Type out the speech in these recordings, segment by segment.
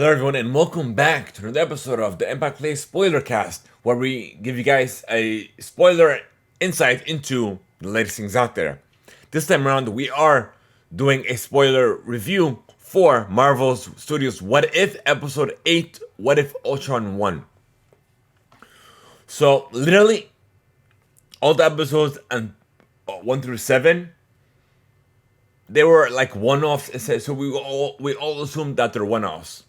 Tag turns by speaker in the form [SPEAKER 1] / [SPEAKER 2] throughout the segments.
[SPEAKER 1] Hello everyone and welcome back to another episode of the Impact Play Spoiler Cast, where we give you guys a spoiler insight into the latest things out there. This time around we are doing a spoiler review for Marvel Studios' What If Episode 8, What If Ultron won. So literally all the episodes and 1 through 7, they were like one-offs, so we all assumed that they're one-offs.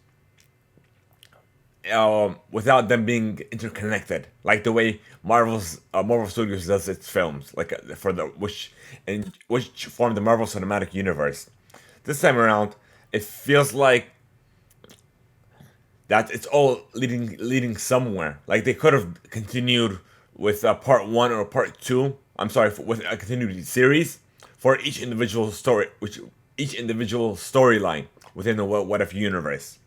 [SPEAKER 1] Without them being interconnected, like the way Marvel Studios does its films, like for the which form the Marvel Cinematic Universe. This time around, it feels like that it's all leading somewhere. Like they could have continued with part 1 or part 2. I'm sorry, with a continued series for each individual storyline within the What If universe.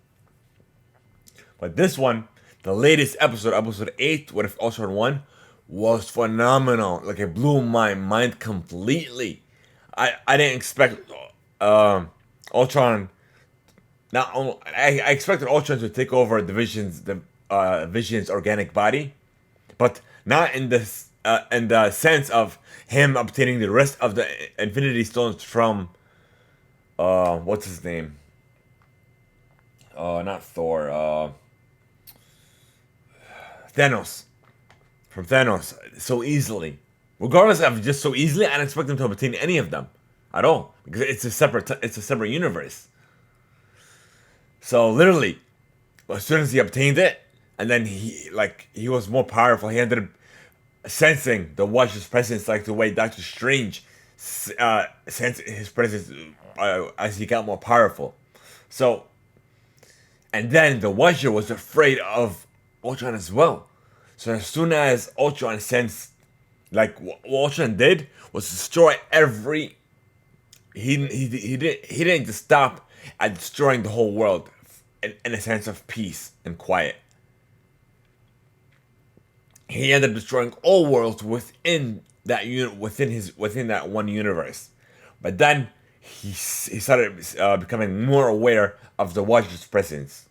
[SPEAKER 1] But this one, the latest episode 8, What If Ultron won, was phenomenal. Like, it blew my mind completely. I didn't expect Ultron. I expected Ultron to take over Vision's organic body, but not in the sense of him obtaining the rest of the Infinity Stones from what's his name? Not Thor. Thanos. From Thanos so easily. Regardless of just so easily, I didn't expect him to obtain any of them at all, because it's a separate universe. So literally, as soon as he obtained it, and then he was more powerful. He ended up sensing the Watcher's presence, like the way Doctor Strange sensed his presence as he got more powerful. So, and then the Watcher was afraid of Ultron as well. So as soon as Ultron sensed, like what Ultron did was destroy every. He didn't just stop at destroying the whole world in a sense of peace and quiet. He ended up destroying all worlds within that within that one universe. But then he started becoming more aware of the Watcher's presence.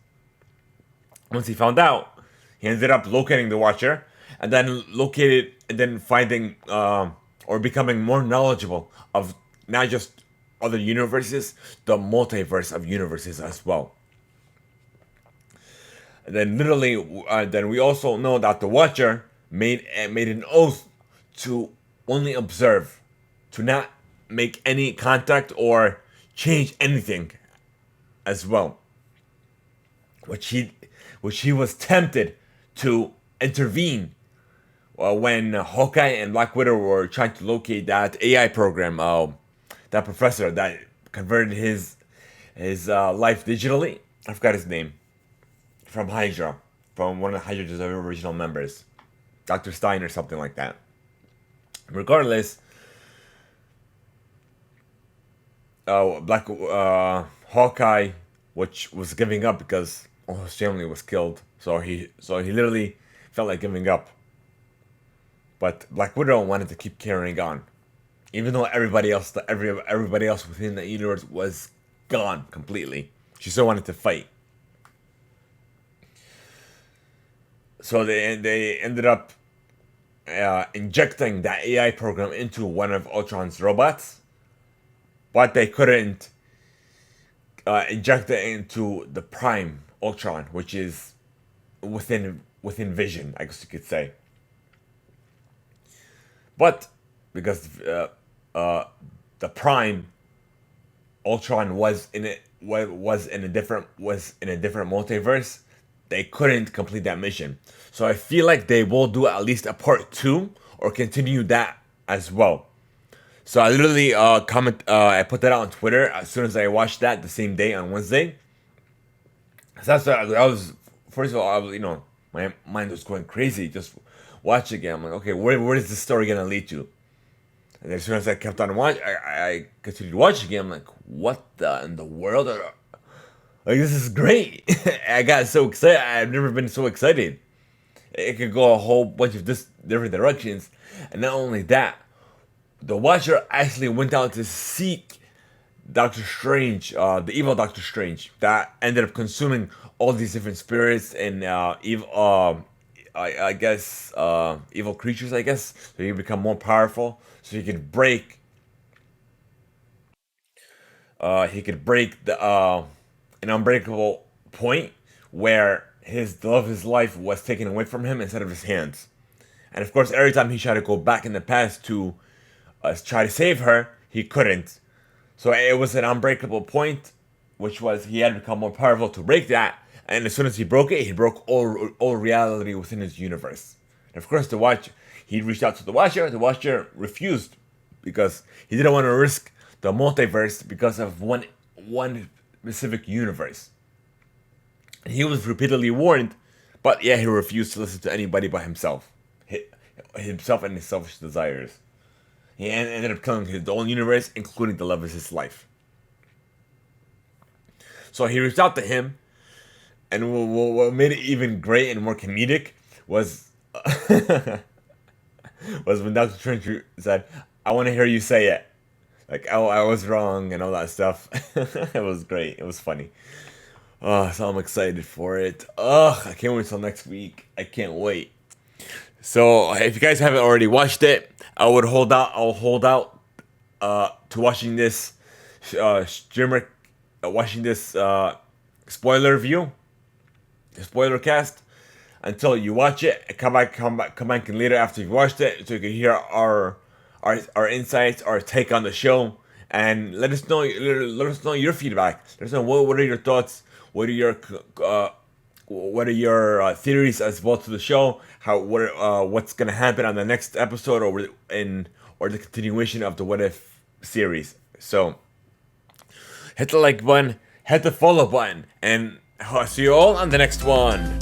[SPEAKER 1] Once he found out, he ended up locating the Watcher, and then finding or becoming more knowledgeable of not just other universes, the multiverse of universes as well. And then literally, then we also know that the Watcher made an oath to only observe, to not make any contact or change anything, as well. Which he was tempted to intervene when Hawkeye and Black Widow were trying to locate that AI program, that professor that converted his life digitally. I forgot his name. From Hydra, from one of the Hydra's original members, Dr. Stein or something like that. Regardless, Hawkeye, which was giving up because all his family was killed, so he literally felt like giving up. But Black Widow wanted to keep carrying on, even though everybody else within the universe was gone completely. She still wanted to fight. So they ended up injecting that AI program into one of Ultron's robots, but they couldn't inject it into the Prime Ultron, which is within Vision, I guess you could say. But because the Prime Ultron was in a different multiverse, they couldn't complete that mission. So I feel like they will do at least a part 2 or continue that as well. So I literally I put that out on Twitter as soon as I watched that the same day on Wednesday. So that's what I was. First of all, my mind was going crazy just watching it. I'm like, okay, where is this story gonna lead to? And as soon as I kept on watching, I continued watching it. I'm like, what in the world? Like, this is great. I got so excited. I've never been so excited. It could go a whole bunch of different directions. And not only that, the Watcher actually went out to seek Doctor Strange, the evil Doctor Strange, that ended up consuming all these different spirits and evil, I guess, evil creatures. I guess so he become more powerful, so he could break the an unbreakable point where the love of his life was taken away from him instead of his hands. And of course, every time he tried to go back in the past to try to save her, he couldn't. So it was an unbreakable point, which was he had to become more powerful to break that. And as soon as he broke it, he broke all reality within his universe. And of course, he reached out to the Watcher. The Watcher refused because he didn't want to risk the multiverse because of one specific universe. And he was repeatedly warned, but yeah, he refused to listen to anybody but himself, himself and his selfish desires. He ended up killing his own universe, including the love of his life. So he reached out to him, and what made it even great and more comedic was was when Doctor Strange said, "I want to hear you say it." Like, oh, I was wrong and all that stuff. It was great. It was funny. Oh, so I'm excited for it. Ugh, I can't wait till next week. I can't wait. So if you guys haven't already watched it, I would hold out. I'll hold out to watching this streamer, watching this spoiler review, spoiler cast, until you watch it. Come back later after you've watched it, so you can hear our insights, our take on the show, and let us know your feedback. Let us know what are your thoughts, what are your theories as well to the show, what's gonna happen on the next episode or the continuation of the What If series. So hit the like button, hit the follow button, and I'll see you all on the next one.